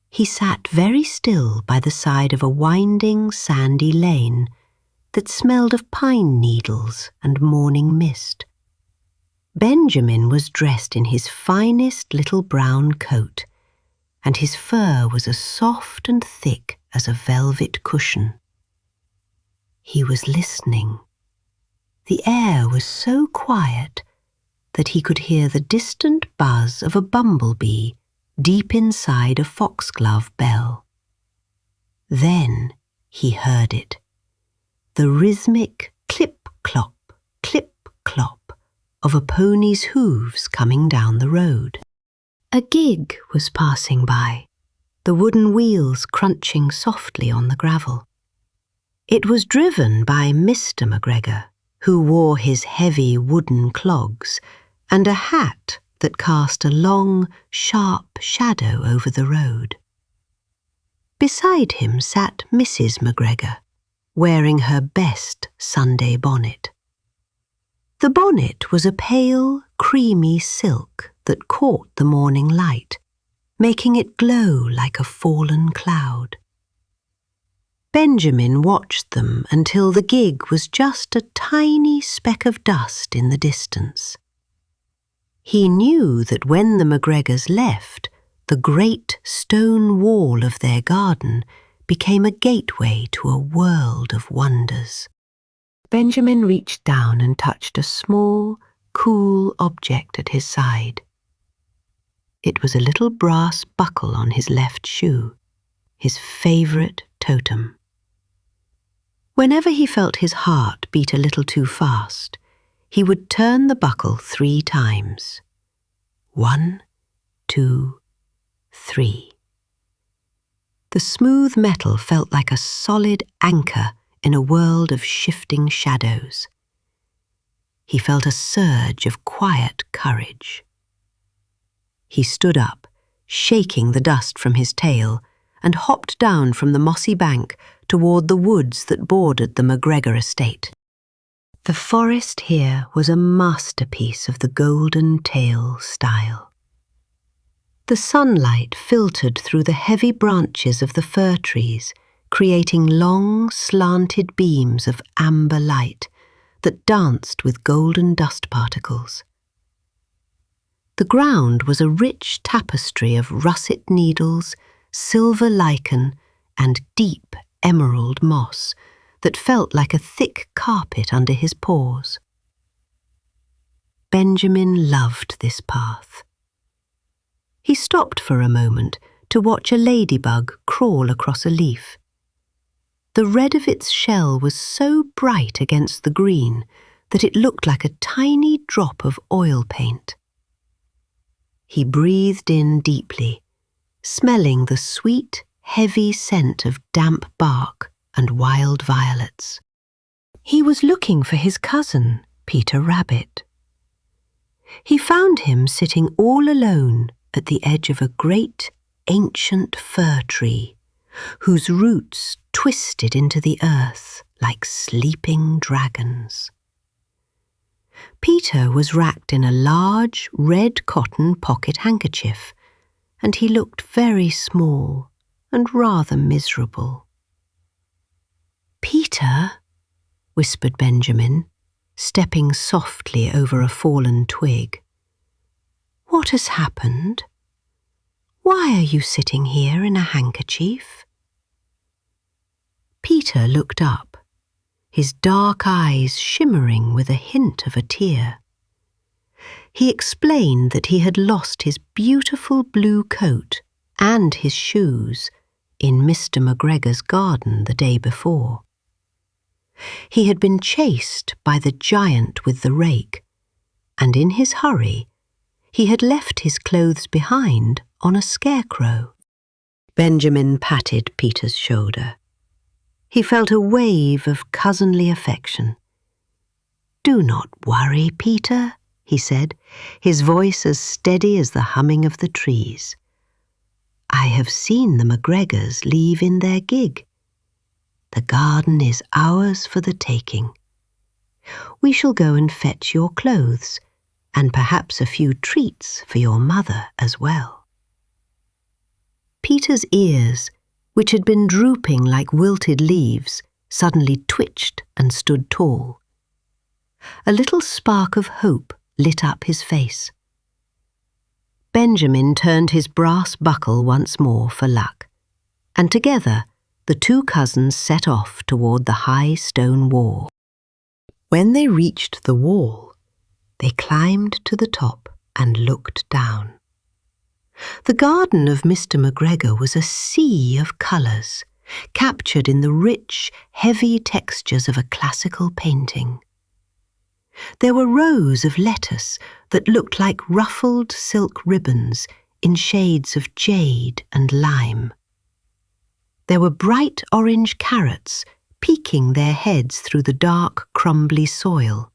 He sat very still by the side of a winding, sandy lane that smelled of pine needles and morning mist. Benjamin was dressed in his finest little brown coat, and his fur was as soft and thick as a velvet cushion. He was listening. The air was so quiet that he could hear the distant buzz of a bumblebee deep inside a foxglove bell. Then he heard it, the rhythmic clip-clop, clip-clop of a pony's hooves coming down the road. A gig was passing by, the wooden wheels crunching softly on the gravel. It was driven by Mr. McGregor, who wore his heavy wooden clogs and a hat that cast a long, sharp shadow over the road. Beside him sat Mrs. McGregor, wearing her best Sunday bonnet. The bonnet was a pale, creamy silk that caught the morning light, making it glow like a fallen cloud. Benjamin watched them until the gig was just a tiny speck of dust in the distance. He knew that when the McGregors left, the great stone wall of their garden became a gateway to a world of wonders. Benjamin reached down and touched a small, cool object at his side. It was a little brass buckle on his left shoe, his favourite totem. Whenever he felt his heart beat a little too fast, he would turn the buckle 3 times. 1, 2, 3. The smooth metal felt like a solid anchor in a world of shifting shadows. He felt a surge of quiet courage. He stood up, shaking the dust from his tail, and hopped down from the mossy bank toward the woods that bordered the McGregor estate. The forest here was a masterpiece of the golden tail style. The sunlight filtered through the heavy branches of the fir trees, creating long, slanted beams of amber light that danced with golden dust particles. The ground was a rich tapestry of russet needles, silver lichen, and deep emerald moss that felt like a thick carpet under his paws. Benjamin loved this path. He stopped for a moment to watch a ladybug crawl across a leaf. The red of its shell was so bright against the green that it looked like a tiny drop of oil paint. He breathed in deeply, smelling the sweet, heavy scent of damp bark and wild violets. He was looking for his cousin, Peter Rabbit. He found him sitting all alone at the edge of a great, ancient fir tree, whose roots twisted into the earth like sleeping dragons. Peter was wrapped in a large, red cotton pocket handkerchief, and he looked very small and rather miserable. "Peter," whispered Benjamin, stepping softly over a fallen twig. "What has happened? Why are you sitting here in a handkerchief?" Peter looked up, his dark eyes shimmering with a hint of a tear. He explained that he had lost his beautiful blue coat and his shoes in Mr. McGregor's garden the day before. He had been chased by the giant with the rake, and in his hurry, he had left his clothes behind on a scarecrow. Benjamin patted Peter's shoulder. He felt a wave of cousinly affection. "Do not worry, Peter," he said, his voice as steady as the humming of the trees. "I have seen the McGregors leave in their gig. The garden is ours for the taking. We shall go and fetch your clothes, and perhaps a few treats for your mother as well." Peter's ears, which had been drooping like wilted leaves, suddenly twitched and stood tall. A little spark of hope lit up his face. Benjamin turned his brass buckle once more for luck, and together the two cousins set off toward the high stone wall. When they reached the wall, they climbed to the top and looked down. The garden of Mr. McGregor was a sea of colours, captured in the rich, heavy textures of a classical painting. There were rows of lettuce that looked like ruffled silk ribbons in shades of jade and lime. There were bright orange carrots peeking their heads through the dark, crumbly soil,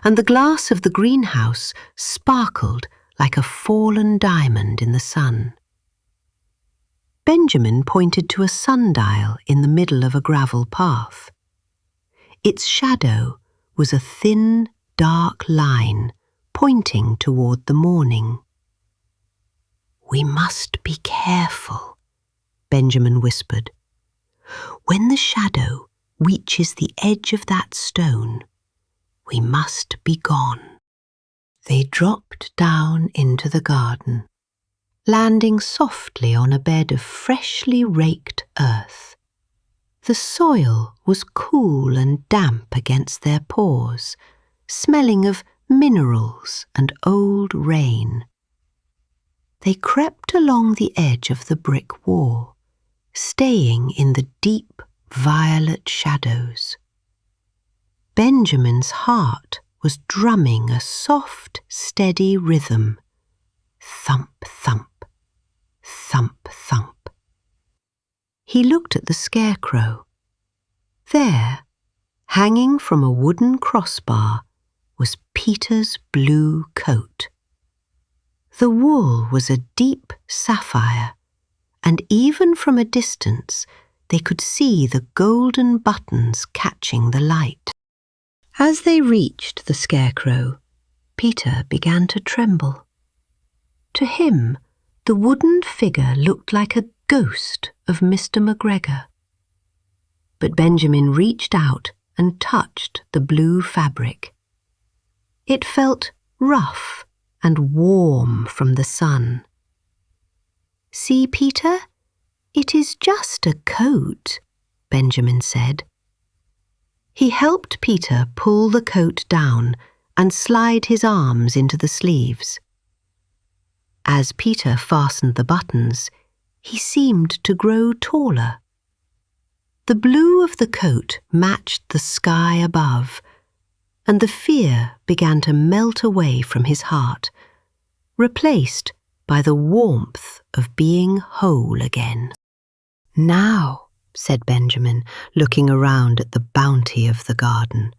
and the glass of the greenhouse sparkled like a fallen diamond in the sun. Benjamin pointed to a sundial in the middle of a gravel path. Its shadow was a thin, dark line pointing toward the morning. "We must be careful," Benjamin whispered. "When the shadow reaches the edge of that stone, we must be gone." They dropped down into the garden, landing softly on a bed of freshly raked earth. The soil was cool and damp against their paws, smelling of minerals and old rain. They crept along the edge of the brick wall, staying in the deep violet shadows. Benjamin's heart was drumming a soft, steady rhythm. Thump, thump, thump, thump. He looked at the scarecrow. There, hanging from a wooden crossbar, was Peter's blue coat. The wool was a deep sapphire, and even from a distance they could see the golden buttons catching the light. As they reached the scarecrow, Peter began to tremble. To him, the wooden figure looked like a ghost of Mr. McGregor. But Benjamin reached out and touched the blue fabric. It felt rough and warm from the sun. "See, Peter, it is just a coat," Benjamin said. He helped Peter pull the coat down and slide his arms into the sleeves. As Peter fastened the buttons, he seemed to grow taller. The blue of the coat matched the sky above, and the fear began to melt away from his heart, replaced by the warmth of being whole again. "Now," said Benjamin, looking around at the bounty of the garden,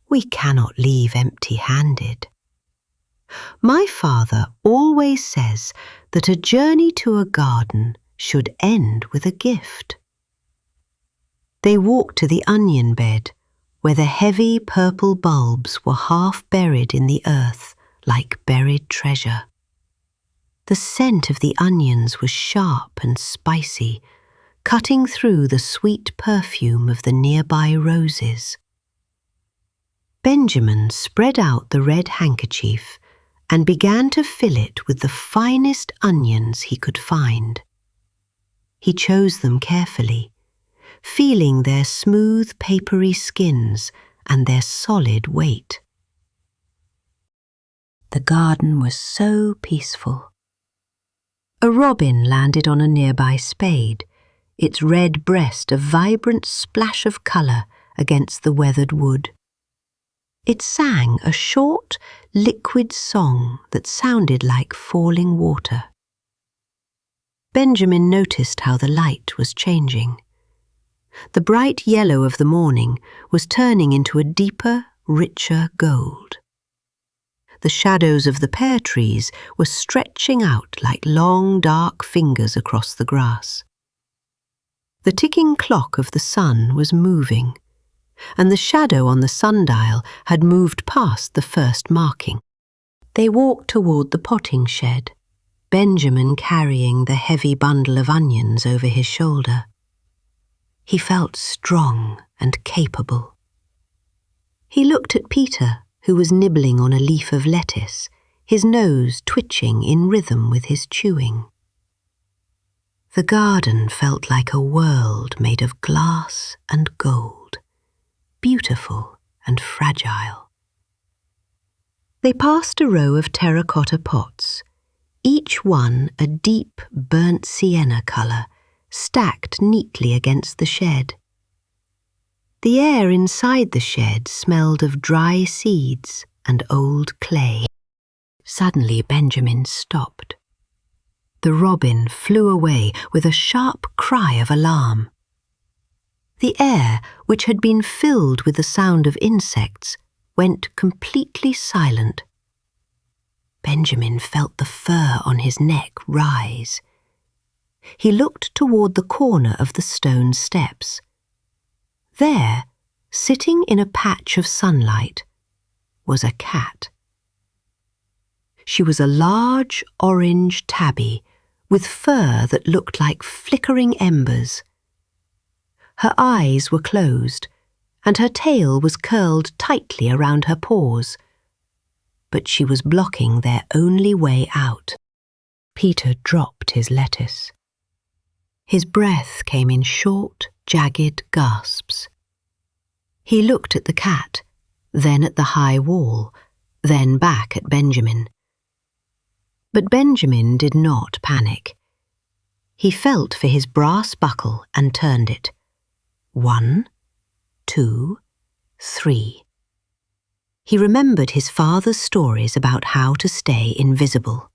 "we cannot leave empty-handed. My father always says that a journey to a garden should end with a gift." They walked to the onion bed, where the heavy purple bulbs were half buried in the earth like buried treasure. The scent of the onions was sharp and spicy, cutting through the sweet perfume of the nearby roses. Benjamin spread out the red handkerchief and began to fill it with the finest onions he could find. He chose them carefully, feeling their smooth, papery skins and their solid weight. The garden was so peaceful. A robin landed on a nearby spade, its red breast a vibrant splash of colour against the weathered wood. It sang a short, liquid song that sounded like falling water. Benjamin noticed how the light was changing. The bright yellow of the morning was turning into a deeper, richer gold. The shadows of the pear trees were stretching out like long, dark fingers across the grass. The ticking clock of the sun was moving, and the shadow on the sundial had moved past the first marking. They walked toward the potting shed, Benjamin carrying the heavy bundle of onions over his shoulder. He felt strong and capable. He looked at Peter, who was nibbling on a leaf of lettuce, his nose twitching in rhythm with his chewing. The garden felt like a world made of glass and gold, beautiful and fragile. They passed a row of terracotta pots, each one a deep burnt sienna colour, stacked neatly against the shed. The air inside the shed smelled of dry seeds and old clay. Suddenly Benjamin stopped. The robin flew away with a sharp cry of alarm. The air, which had been filled with the sound of insects, went completely silent. Benjamin felt the fur on his neck rise. He looked toward the corner of the stone steps. There, sitting in a patch of sunlight, was a cat. She was a large orange tabby with fur that looked like flickering embers. Her eyes were closed, and her tail was curled tightly around her paws, but she was blocking their only way out. Peter dropped his lettuce. His breath came in short, jagged gasps. He looked at the cat, then at the high wall, then back at Benjamin. But Benjamin did not panic. He felt for his brass buckle and turned it. 1, 2, 3. He remembered his father's stories about how to stay invisible.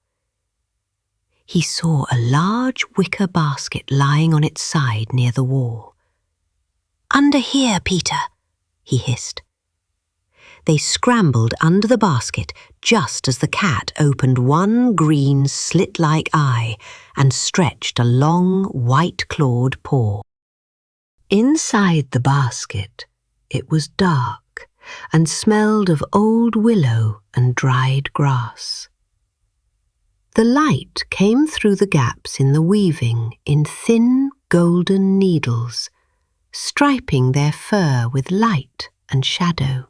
He saw a large wicker basket lying on its side near the wall. "Under here, Peter," he hissed. They scrambled under the basket just as the cat opened one green slit-like eye and stretched a long, white-clawed paw. Inside the basket, it was dark and smelled of old willow and dried grass. The light came through the gaps in the weaving in thin, golden needles, striping their fur with light and shadow.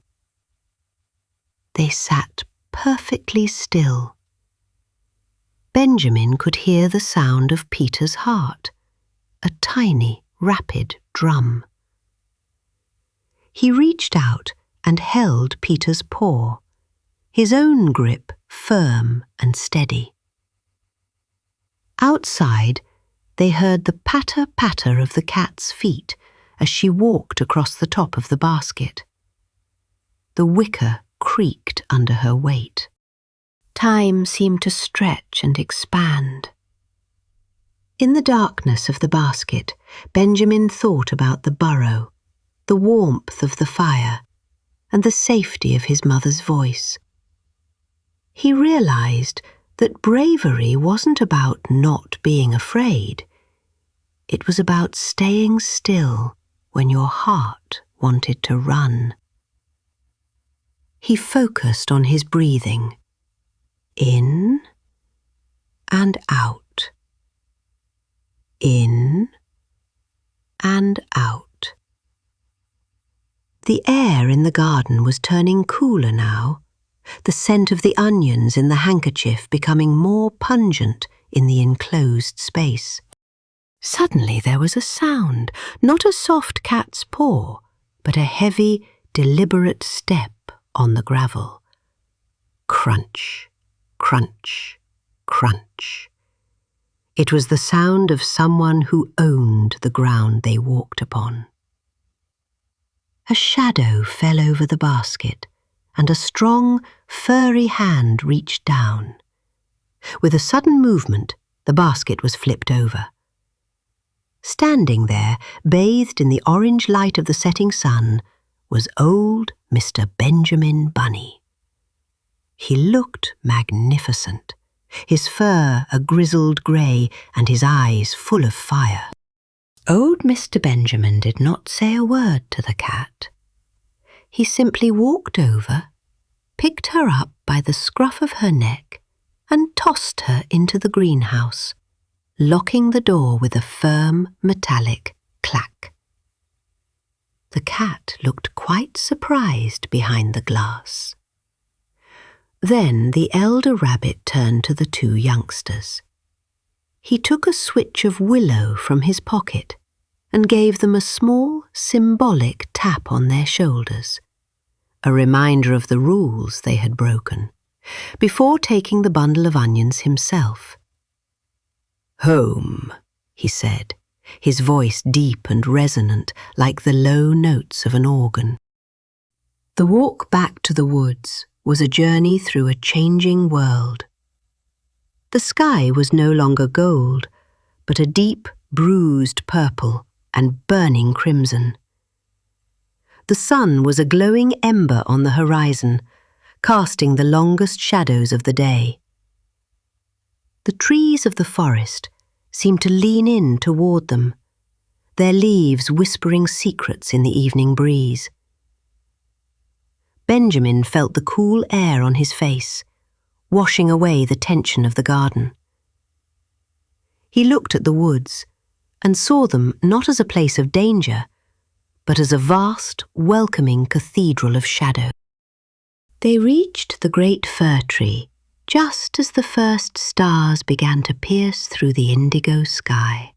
They sat perfectly still. Benjamin could hear the sound of Peter's heart, a tiny, rapid drum. He reached out and held Peter's paw, his own grip firm and steady. Outside, they heard the patter-patter of the cat's feet as she walked across the top of the basket. The wicker creaked under her weight. Time seemed to stretch and expand. In the darkness of the basket, Benjamin thought about the burrow, the warmth of the fire, and the safety of his mother's voice. He realized that bravery wasn't about not being afraid. It was about staying still when your heart wanted to run. He focused on his breathing, in and out, in and out. The air in the garden was turning cooler now, the scent of the onions in the handkerchief becoming more pungent in the enclosed space. Suddenly there was a sound, not a soft cat's paw, but a heavy, deliberate step on the gravel. Crunch, crunch, crunch. It was the sound of someone who owned the ground they walked upon. A shadow fell over the basket, and a strong, furry hand reached down. With a sudden movement, the basket was flipped over. Standing there, bathed in the orange light of the setting sun, was old Mr. Benjamin Bunny. He looked magnificent, his fur a grizzled grey and his eyes full of fire. Old Mr. Benjamin did not say a word to the cat. He simply walked over, picked her up by the scruff of her neck, and tossed her into the greenhouse, locking the door with a firm, metallic clack. The cat looked quite surprised behind the glass. Then the elder rabbit turned to the two youngsters. He took a switch of willow from his pocket and gave them a small, symbolic tap on their shoulders, a reminder of the rules they had broken, before taking the bundle of onions himself. "Home," he said, his voice deep and resonant like the low notes of an organ. The walk back to the woods was a journey through a changing world. The sky was no longer gold, but a deep, bruised purple and burning crimson. The sun was a glowing ember on the horizon, casting the longest shadows of the day. The trees of the forest seemed to lean in toward them, their leaves whispering secrets in the evening breeze. Benjamin felt the cool air on his face, washing away the tension of the garden. He looked at the woods and saw them not as a place of danger, but as a vast, welcoming cathedral of shadow. They reached the great fir tree just as the first stars began to pierce through the indigo sky.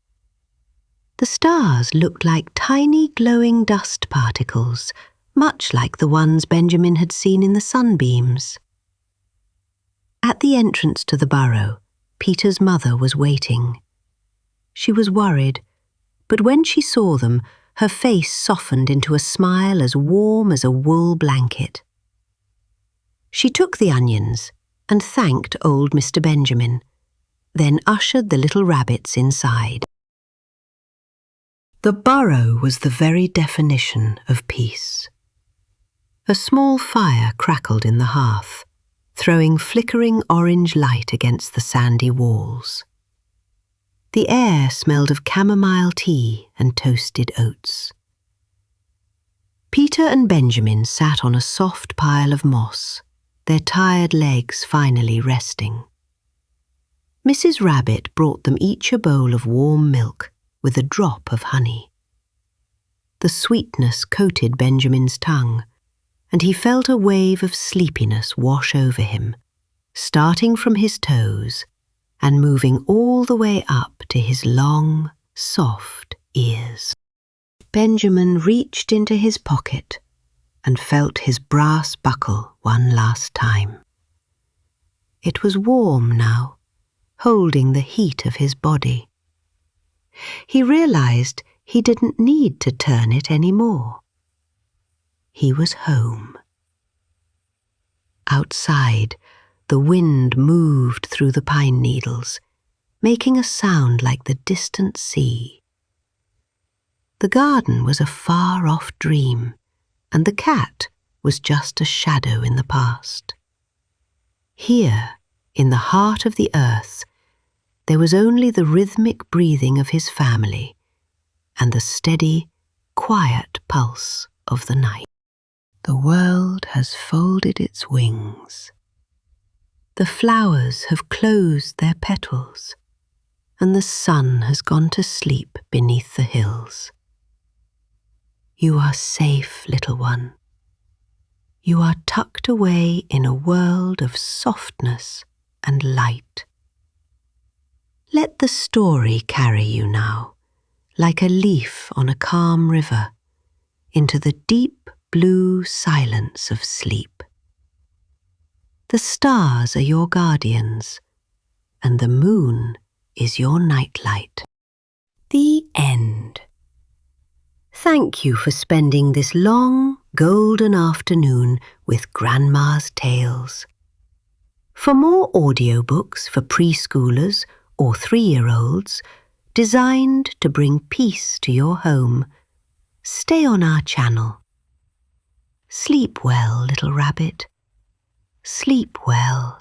The stars looked like tiny glowing dust particles, much like the ones Benjamin had seen in the sunbeams. At the entrance to the burrow, Peter's mother was waiting. She was worried, but when she saw them, her face softened into a smile as warm as a wool blanket. She took the onions and thanked old Mr. Benjamin, then ushered the little rabbits inside. The burrow was the very definition of peace. A small fire crackled in the hearth, throwing flickering orange light against the sandy walls. The air smelled of chamomile tea and toasted oats. Peter and Benjamin sat on a soft pile of moss, their tired legs finally resting. Mrs. Rabbit brought them each a bowl of warm milk with a drop of honey. The sweetness coated Benjamin's tongue, and he felt a wave of sleepiness wash over him, starting from his toes and moving all the way up to his long, soft ears. Benjamin reached into his pocket and felt his brass buckle one last time. It was warm now, holding the heat of his body. He realized he didn't need to turn it anymore. He was home. Outside, the wind moved through the pine needles, making a sound like the distant sea. The garden was a far-off dream, and the cat was just a shadow in the past. Here, in the heart of the earth, there was only the rhythmic breathing of his family and the steady, quiet pulse of the night. The world has folded its wings. The flowers have closed their petals, and the sun has gone to sleep beneath the hills. You are safe, little one. You are tucked away in a world of softness and light. Let the story carry you now, like a leaf on a calm river, into the deep blue silence of sleep. The stars are your guardians, and the moon is your nightlight. The end. Thank you for spending this long, golden afternoon with Grandma's Tales. For more audiobooks for preschoolers or 3-year-olds designed to bring peace to your home, stay on our channel. Sleep well, little rabbit. Sleep well.